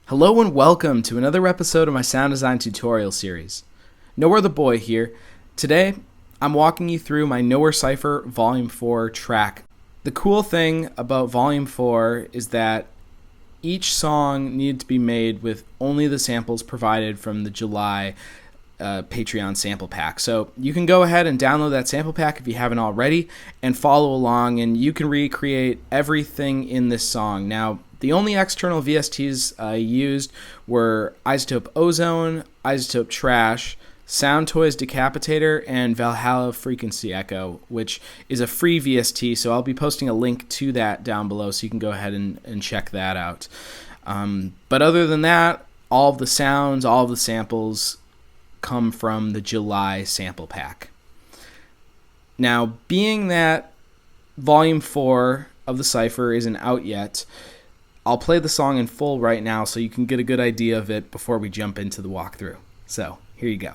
Hello and welcome to another episode of my sound design tutorial series. Nowhere the Boy here. Today, I'm walking you through my Nowhere Cypher Volume 4 track. The cool thing about Volume 4 is that each song needed to be made with only the samples provided from the July Patreon sample pack. So you can go ahead and download that sample pack if you haven't already and follow along, and you can recreate everything in this song. Now, the only external VSTs I used were Isotope Ozone, Isotope Trash, Sound Toys Decapitator, and Valhalla Frequency Echo, which is a free VST, so I'll be posting a link to that down below so you can go ahead and check that out. But other than that, all of the sounds, all of the samples come from the July sample pack. Now, being that Volume 4 of the Cypher isn't out yet, I'll play the song in full right now so you can get a good idea of it before we jump into the walkthrough. So, here you go.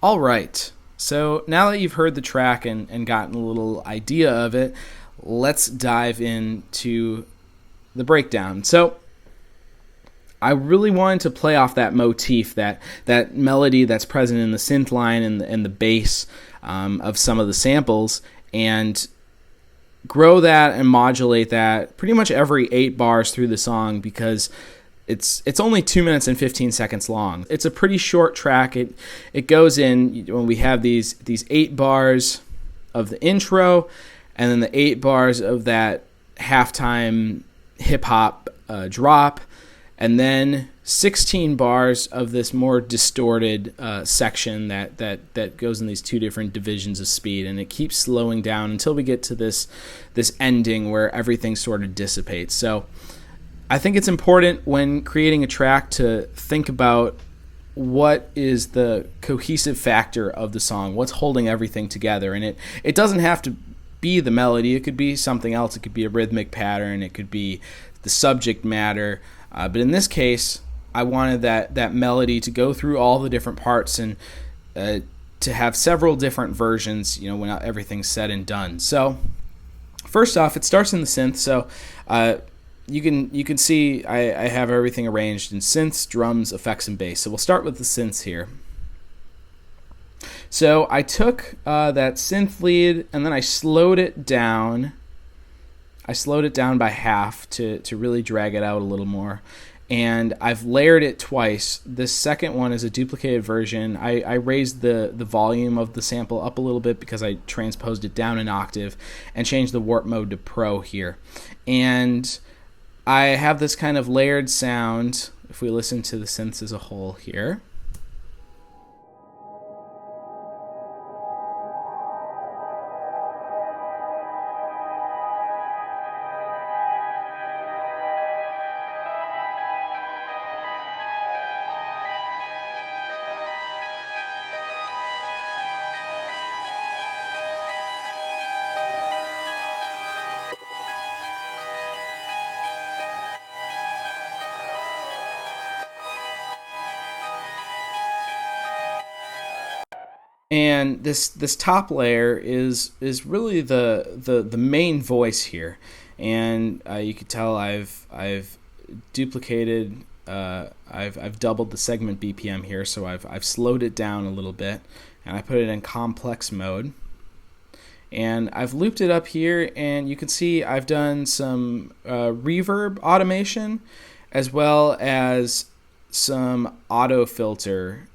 All right, so now that you've heard the track and gotten a little idea of it, let's dive into the breakdown. So I really wanted to play off that motif, that melody that's present in the synth line and the bass of some of the samples, and grow that and modulate that pretty much every 8 bars through the song, because it's only 2 minutes and 15 seconds long. It's a pretty short track. It goes in when we have these 8 bars of the intro, and then the 8 bars of that halftime hip hop drop, and then 16 bars of this more distorted section that goes in these 2 different divisions of speed, and it keeps slowing down until we get to this ending where everything sort of dissipates. So I think it's important when creating a track to think about what is the cohesive factor of the song, what's holding everything together. And it doesn't have to be the melody. It could be something else. It could be a rhythmic pattern. It could be the subject matter. But in this case, I wanted that melody to go through all the different parts and to have several different versions, when everything's said and done. So first off, it starts in the synth. So you can see I have everything arranged in synths, drums, effects, and bass. So we'll start with the synths here. So I took that synth lead and then I slowed it down. I slowed it down by half to really drag it out a little more. and I've layered it twice. This second one is a duplicated version. I raised the volume of the sample up a little bit because I transposed it down an octave and changed the warp mode to Pro here. And I have this kind of layered sound if we listen to the synths as a whole here. And this top layer is really the main voice here, and you can tell I've duplicated, I've doubled the segment BPM here, so I've slowed it down a little bit, and I put it in complex mode, and I've looped it up here, and you can see I've done some reverb automation as well as some auto filter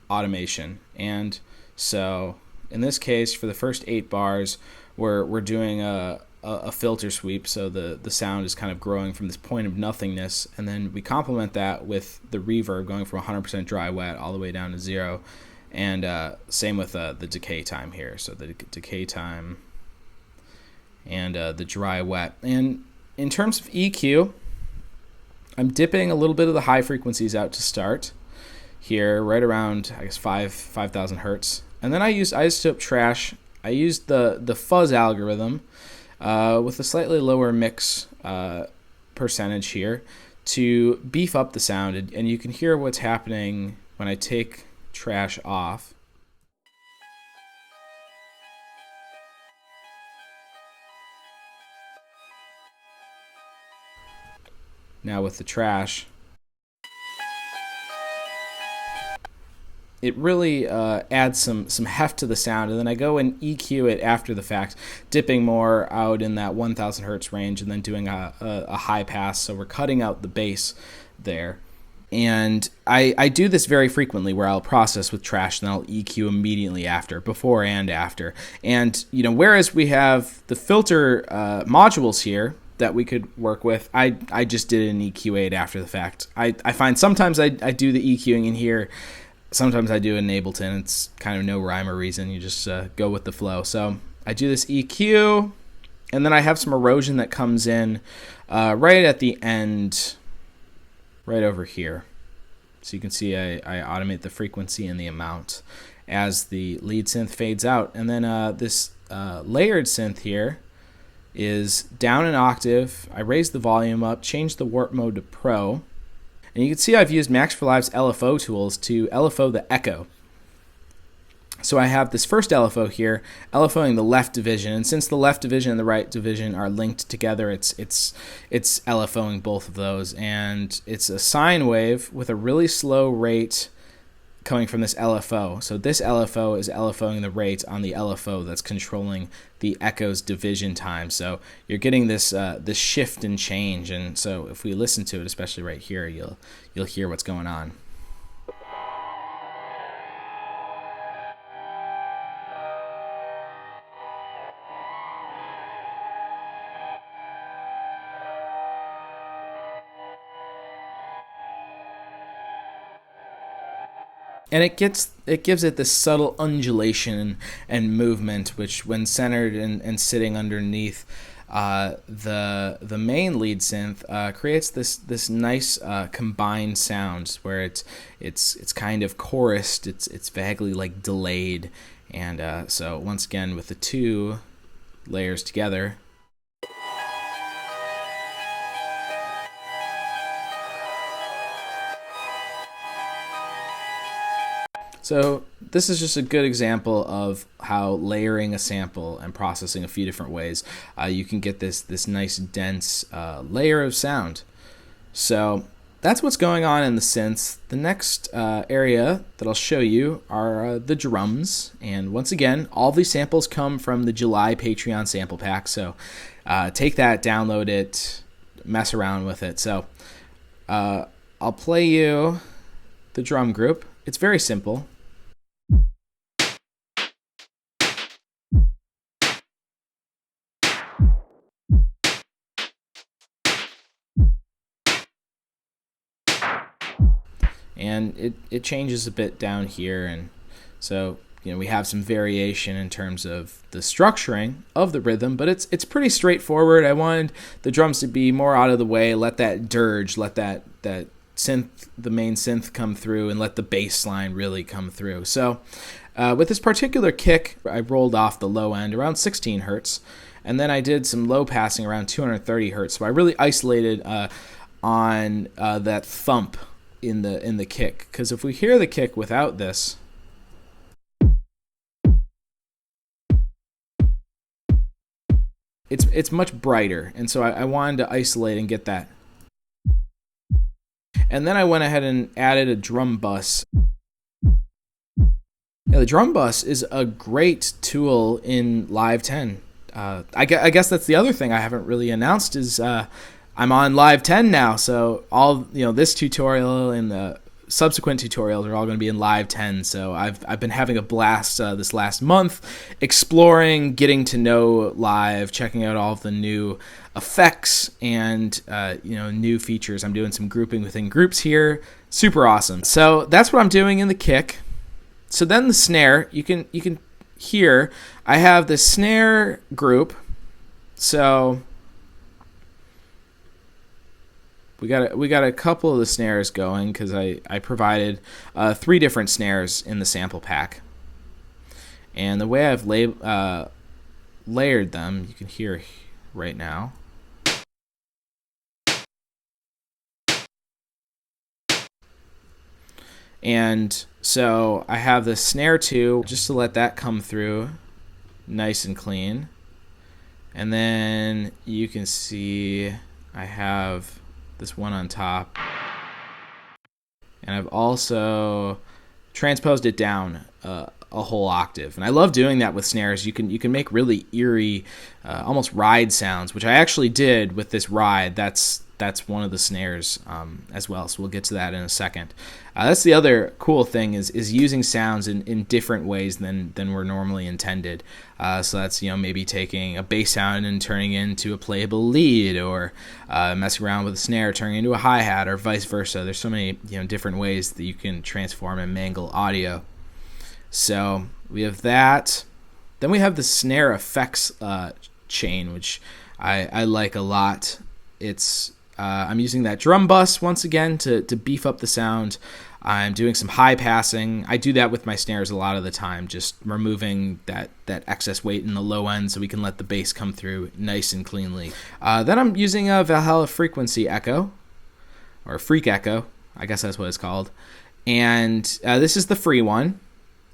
automation. And so in this case, for the first 8 bars, we're doing a filter sweep, so the sound is kind of growing from this point of nothingness, and then we complement that with the reverb going from 100% dry wet all the way down to 0, and same with the decay time here, so the decay time and the dry wet. And in terms of EQ, I'm dipping a little bit of the high frequencies out to start here, right around, I guess, 5,000 hertz. And then I isotope trash. I used the fuzz algorithm with a slightly lower mix percentage here to beef up the sound. And you can hear what's happening when I take trash off. Now with the trash, it really adds some heft to the sound, and then I go and EQ it after the fact, dipping more out in that 1,000 hertz range, and then doing a high pass, so we're cutting out the bass there. And I do this very frequently, where I'll process with trash, and then I'll EQ immediately after, before and after. And whereas we have the filter modules here that we could work with, I just did an EQ8 after the fact. I find sometimes I do the EQing in here. Sometimes I do in Ableton. It's kind of no rhyme or reason. You just go with the flow. So I do this EQ, and then I have some erosion that comes in right at the end, right over here. So you can see I automate the frequency and the amount as the lead synth fades out. And then this layered synth here is down an octave. I raise the volume up, change the warp mode to Pro. And you can see I've used Max for Live's LFO tools to LFO the echo. So I have this first LFO here, LFOing the left division, and since the left division and the right division are linked together, it's LFOing both of those, and it's a sine wave with a really slow rate coming from this LFO. So this LFO is LFOing the rate on the LFO that's controlling the echo's division time. So you're getting this shift and change, and so if we listen to it, especially right here, you'll hear what's going on. And it gives it this subtle undulation and movement, which, when centered and sitting underneath the main lead synth, creates this nice combined sound where it's kind of chorused, it's vaguely like delayed, and so once again with the two layers together. So this is just a good example of how layering a sample and processing a few different ways, you can get this nice dense layer of sound. So that's what's going on in the synths. The next area that I'll show you are the drums. And once again, all these samples come from the July Patreon sample pack. So take that, download it, mess around with it. So Uh, I'll play you the drum group. It's very simple. And it changes a bit down here, and so we have some variation in terms of the structuring of the rhythm, but it's pretty straightforward. I wanted the drums to be more out of the way, let that dirge, let that synth, the main synth, come through, and let the bass line really come through. So with this particular kick, I rolled off the low end around 16 hertz, and then I did some low passing around 230 hertz. So I really isolated on that thump in the kick, because if we hear the kick without this, it's much brighter, and so I wanted to isolate and get that. And then I went ahead and added a drum bus. Yeah, the drum bus is a great tool in Live 10. I guess that's the other thing I haven't really announced is I'm on Live 10 now, so all this tutorial and the subsequent tutorials are all going to be in Live 10. So I've been having a blast this last month, exploring, getting to know Live, checking out all of the new effects and new features. I'm doing some grouping within groups here. Super awesome. So that's what I'm doing in the kick. So then the snare, you can hear I have the snare group. So we got a couple of the snares going because I provided 3 different snares in the sample pack. And the way I've layered them, you can hear right now. And so I have the snare 2 just to let that come through nice and clean. And then you can see I have this one on top. And I've also transposed it down a whole octave. And I love doing that with snares. You can make really eerie, almost ride sounds, which I actually did with this ride. That's one of the snares as well. So we'll get to that in a second. That's the other cool thing is using sounds in different ways than were normally intended. So that's maybe taking a bass sound and turning it into a playable lead, or messing around with a snare, turning it into a hi-hat, or vice versa. There's so many different ways that you can transform and mangle audio. So we have that. Then we have the snare effects chain, which I like a lot. It's I'm using that drum bus once again to beef up the sound. I'm doing some high passing. I do that with my snares a lot of the time, just removing that excess weight in the low end so we can let the bass come through nice and cleanly. Then I'm using a Valhalla frequency echo, or freak echo, I guess that's what it's called. And this is the free one.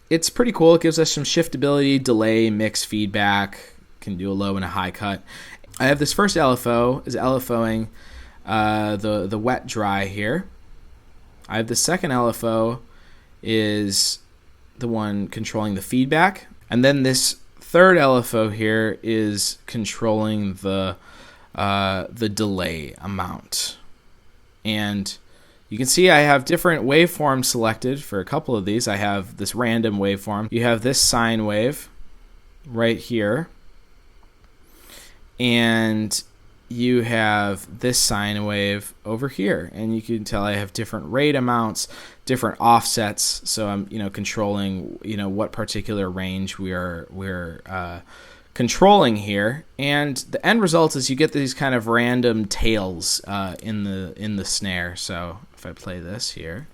It's pretty cool. It gives us some shiftability, delay, mix, feedback. Can do a low and a high cut. I have this first LFO is LFOing the wet dry here. I have the second LFO is the one controlling the feedback, and then this third LFO here is controlling the delay amount. And you can see I have different waveforms selected for a couple of these. I have this random waveform. You have this sine wave right here. And you have this sine wave over here. And you can tell I have different rate amounts, different offsets. So I'm controlling what particular range we're controlling here. And the end result is you get these kind of random tails in the snare. So if I play this here.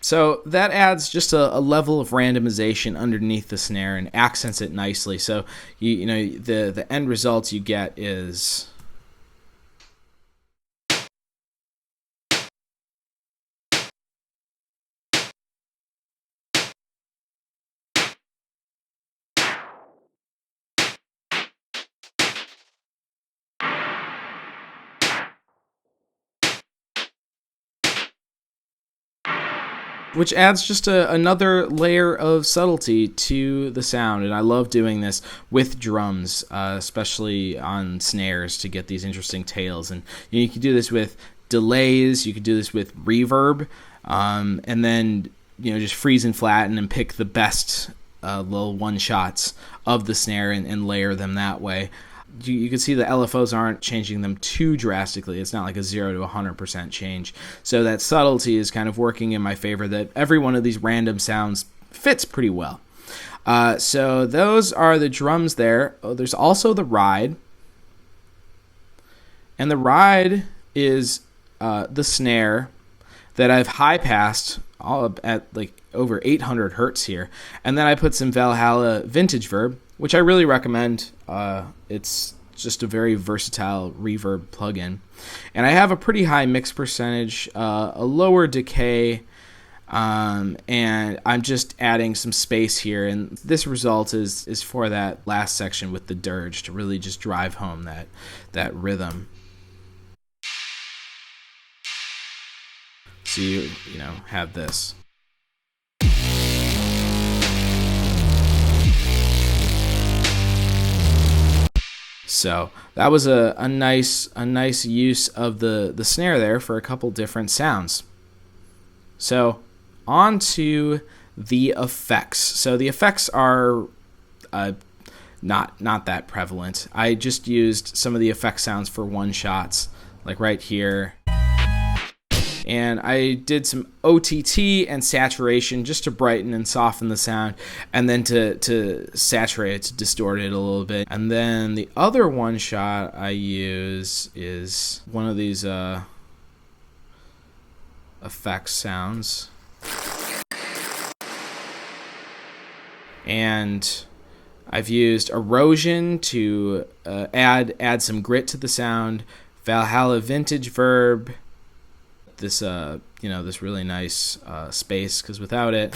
So that adds just a level of randomization underneath the snare and accents it nicely. So the end result you get is which adds just another layer of subtlety to the sound. And I love doing this with drums, especially on snares, to get these interesting tails. And you can do this with delays, you could do this with reverb, and then just freeze and flatten and pick the best little one shots of the snare and layer them that way. You can see the LFOs aren't changing them too drastically. It's not like a 0 to 100% change. So that subtlety is kind of working in my favor, that every one of these random sounds fits pretty well. So those are the drums there. Oh, there's also the ride. And the ride is the snare that I've high-passed all at like over 800 hertz here. And then I put some Valhalla vintage verb, which I really recommend. It's just a very versatile reverb plugin. And I have a pretty high mix percentage, a lower decay, and I'm just adding some space here. And this result is for that last section with the dirge to really just drive home that rhythm. So you have this. So that was a nice use of the snare there for a couple different sounds. So on to the effects. So the effects are not that prevalent. I just used some of the effect sounds for one shots, like right here. And I did some OTT and saturation just to brighten and soften the sound, and then to saturate it, to distort it a little bit. And then the other one shot I use is one of these effects sounds. And I've used erosion to add some grit to the sound, Valhalla vintage verb, this this really nice space, because without it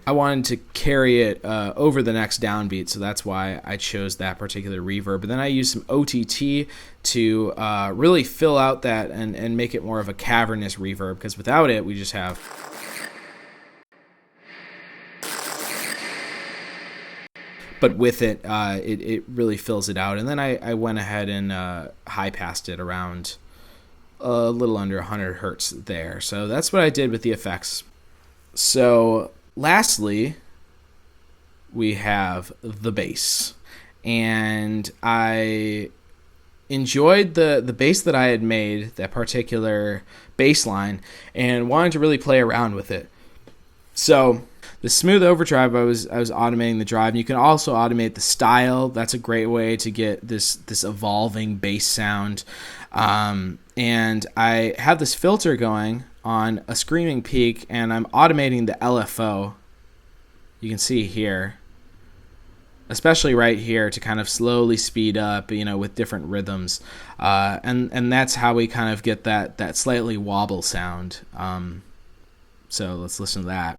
I wanted to carry it over the next downbeat, so that's why I chose that particular reverb. But then I used some OTT to really fill out that and make it more of a cavernous reverb, because without it we just have but with it, it really fills it out. And then I went ahead and high-passed it around a little under 100 hertz there. So that's what I did with the effects. So lastly, we have the bass. And I enjoyed the bass that I had made, that particular bass line, and wanted to really play around with it. So the smooth overdrive, I was automating the drive. And you can also automate the style. That's a great way to get this evolving bass sound. And I have this filter going on a screaming peak, and I'm automating the LFO. You can see here, especially right here, to kind of slowly speed up, with different rhythms. And that's how we kind of get that slightly wobble sound. So let's listen to that.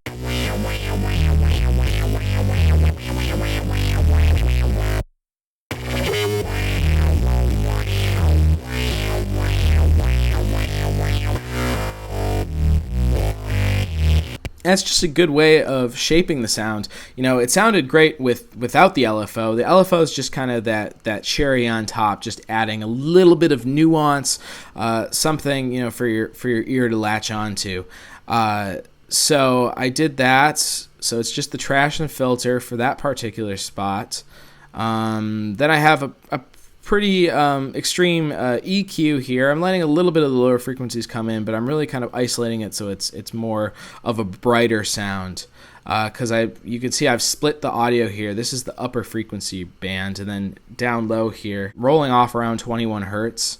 That's just a good way of shaping the sound. It sounded great without the LFO. The LFO is just kind of that cherry on top, just adding a little bit of nuance, something for your ear to latch onto. So I did that. So it's just the trash and filter for that particular spot. Then I have a pretty extreme EQ here. I'm letting a little bit of the lower frequencies come in, but I'm really kind of isolating it so it's more of a brighter sound. Because you can see I've split the audio here. This is the upper frequency band, and then down low here, rolling off around 21 hertz.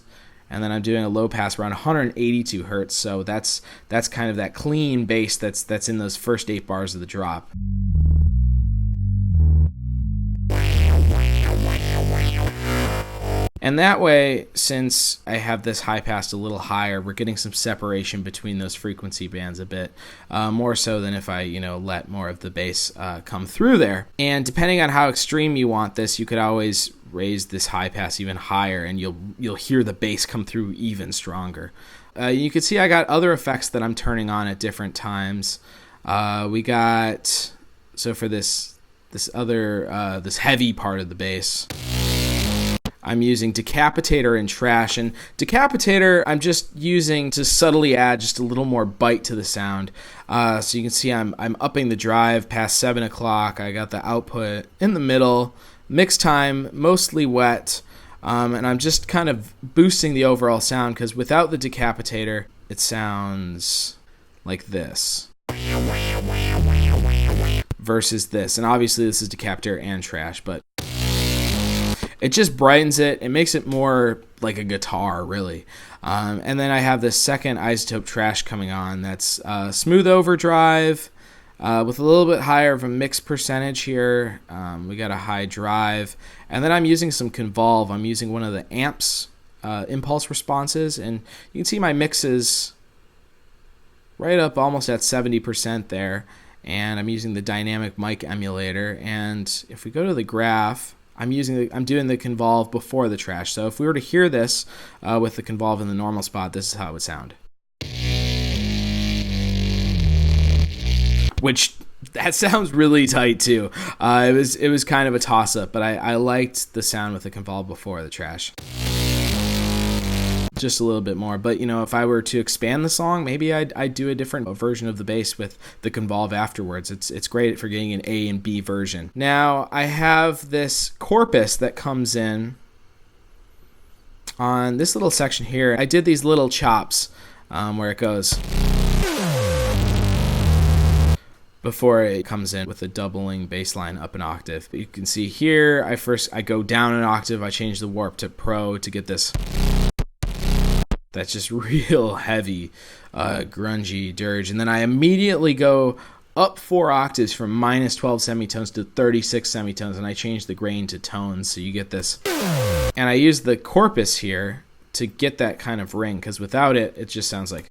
And then I'm doing a low pass around 182 hertz. So that's kind of that clean bass that's in those first 8 bars of the drop. And that way, since I have this high pass a little higher, we're getting some separation between those frequency bands a bit, more so than if I, let more of the bass come through there. And depending on how extreme you want this, you could always raise this high pass even higher, and you'll hear the bass come through even stronger. You can see I got other effects that I'm turning on at different times. We got, so for this heavy part of the bass, I'm using Decapitator and Trash. And Decapitator I'm just using to subtly add just a little more bite to the sound. So you can see I'm upping the drive past 7 o'clock. I got the output in the middle. Mix time, mostly wet. And I'm just kind of boosting the overall sound, because without the Decapitator, it sounds like this versus this. And obviously this is Decapitator and Trash, but it just brightens it. It makes it more like a guitar, really. And then I have this second isotope Trash coming on. That's smooth overdrive with a little bit higher of a mix percentage here. We got a high drive. And then I'm using some convolve. I'm using one of the amps impulse responses. And you can see my mix is right up almost at 70% there. And I'm using the dynamic mic emulator. And if we go to the graph, I'm doing the convolve before the Trash. So if we were to hear this with the convolve in the normal spot, this is how it would sound. Which, that sounds really tight too. It was kind of a toss-up, but I liked the sound with the convolve before the Trash. Just a little bit more. But, if I were to expand the song, maybe I'd do a different version of the bass with the convolve afterwards. It's great for getting an A and B version. Now, I have this corpus that comes in on this little section here. I did these little chops where it goes before it comes in with a doubling bass line up an octave. You can see here, I go down an octave. I change the warp to Pro to get this. That's just real heavy, grungy dirge. And then I immediately go up 4 octaves from minus 12 semitones to 36 semitones, and I change the grain to tones, so you get this. And I use the corpus here to get that kind of ring, because without it, it just sounds like,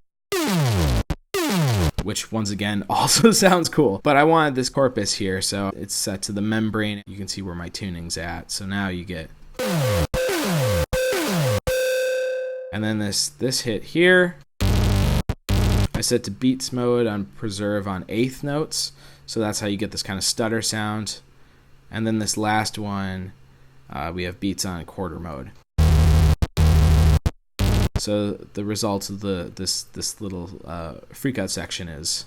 which once again also sounds cool. But I wanted this corpus here, so it's set to the membrane. You can see where my tuning's at. So now you get... And then this hit here, I set to beats mode on preserve on 8th notes. So that's how you get this kind of stutter sound. And then this last one, we have beats on quarter mode. So the result of this little freakout section is...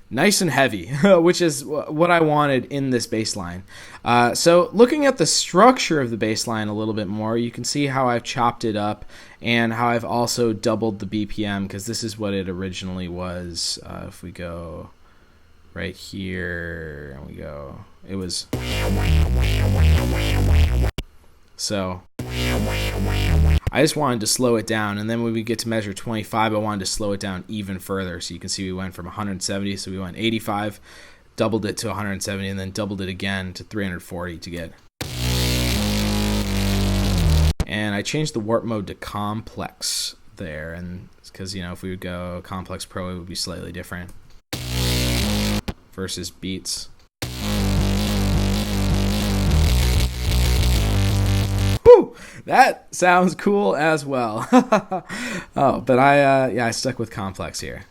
nice and heavy, which is what I wanted in this bass line. So looking at the structure of the bass line a little bit more, you can see how I've chopped it up and how I've also doubled the BPM, because this is what it originally was. If we go right here and we go, it was... So I just wanted to slow it down, and then when we get to measure 25, I wanted to slow it down even further. So you can see we went from 170, so we went 85, doubled it to 170, and then doubled it again to 340 to get. And I changed the warp mode to complex there, and because, if we would go complex pro, it would be slightly different versus beats. That sounds cool as well. Oh, but I stuck with complex here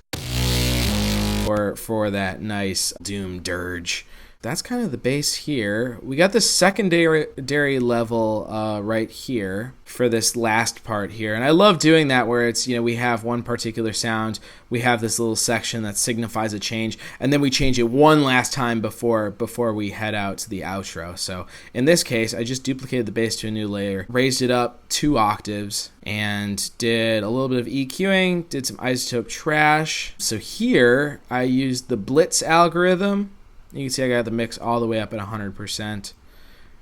for that nice doom dirge. That's kind of the bass here. We got the secondary level right here for this last part here. And I love doing that where it's, we have one particular sound, we have this little section that signifies a change, and then we change it one last time before we head out to the outro. So in this case, I just duplicated the bass to a new layer, raised it up 2 octaves, and did a little bit of EQing, did some isotope Trash. So here, I used the Blitz algorithm. You can see I got the mix all the way up at 100%.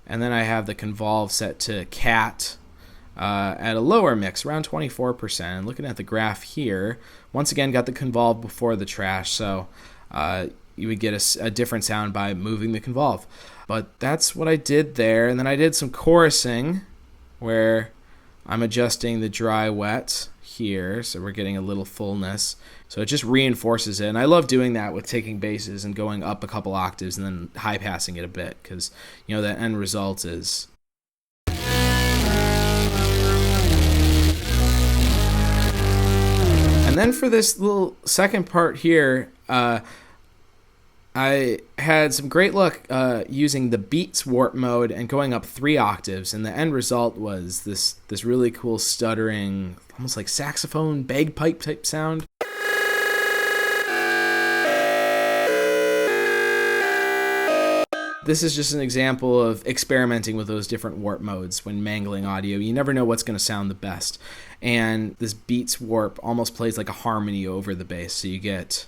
And then I have the convolve set to cat. at a lower mix, around 24%. Looking at the graph here, once again got the convolve before the trash, so you would get a different sound by moving the convolve. But that's what I did there, and then I did some chorusing where I'm adjusting the dry wet here, so we're getting a little fullness. So it just reinforces it, and I love doing that with taking basses and going up a couple octaves and then high passing it a bit, because you know the end result is. And then for this little second part here, I had some great luck using the Beats warp mode and going up 3 octaves, and the end result was this really cool stuttering, almost like saxophone bagpipe type sound. This is just an example of experimenting with those different warp modes when mangling audio. You never know what's going to sound the best. And this Beats warp almost plays like a harmony over the bass, so you get...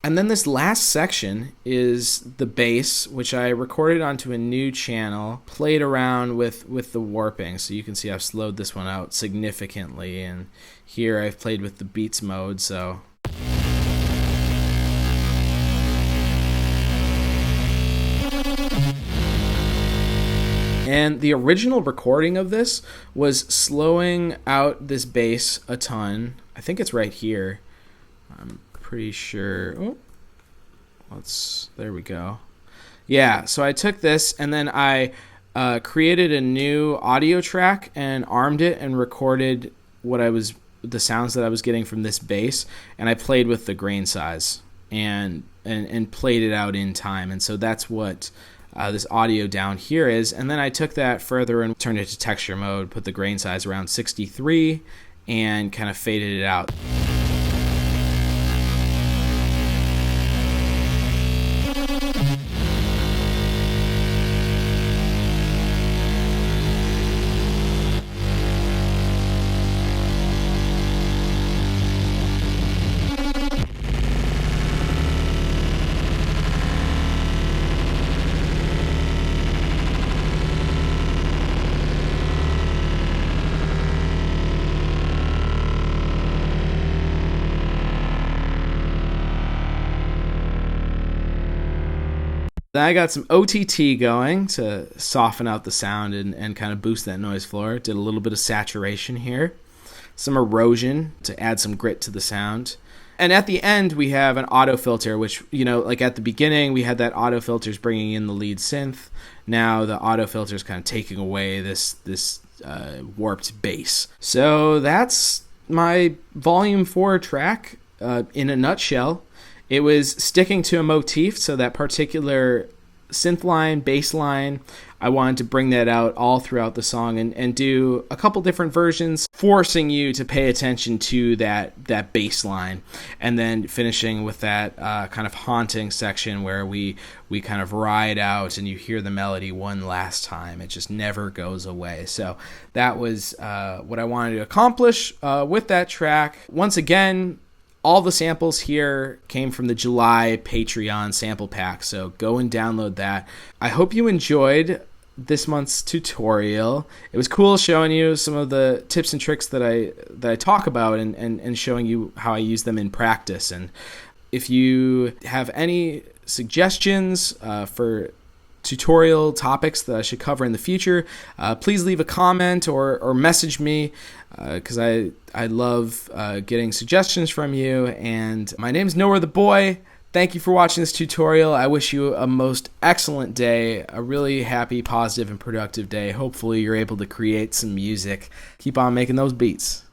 And then this last section is the bass, which I recorded onto a new channel, played around with the warping. So you can see I've slowed this one out significantly, and here I've played with the Beats mode, so... And the original recording of this was slowing out this bass a ton. I think it's right here. Pretty sure. Oh, there we go. Yeah, so I took this and then I created a new audio track and armed it and recorded the sounds that I was getting from this bass, and I played with the grain size and played it out in time, and so that's what this audio down here is. And then I took that further and turned it to texture mode, put the grain size around 63, and kind of faded it out. Then I got some OTT going to soften out the sound and kind of boost that noise floor. Did a little bit of saturation here. Some erosion to add some grit to the sound. And at the end, we have an auto filter, which, you know, like at the beginning, we had that auto filters bringing in the lead synth. Now the auto filter is kind of taking away this warped bass. So that's my Volume 4 track in a nutshell. It was sticking to a motif, so that particular synth line, bass line, I wanted to bring that out all throughout the song and do a couple different versions, forcing you to pay attention to that bass line, and then finishing with that kind of haunting section where we kind of ride out and you hear the melody one last time. It just never goes away. So that was what I wanted to accomplish with that track. Once again, all the samples here came from the July Patreon sample pack, so go and download that. I hope you enjoyed this month's tutorial. It was cool showing you some of the tips and tricks that I talk about and showing you how I use them in practice. And if you have any suggestions for tutorial topics that I should cover in the future, please leave a comment or message me, because I love getting suggestions from you. And my name's Nowhere the Boy. Thank you for watching this tutorial. I wish you a most excellent day, a really happy, positive, and productive day. Hopefully you're able to create some music. Keep on making those beats.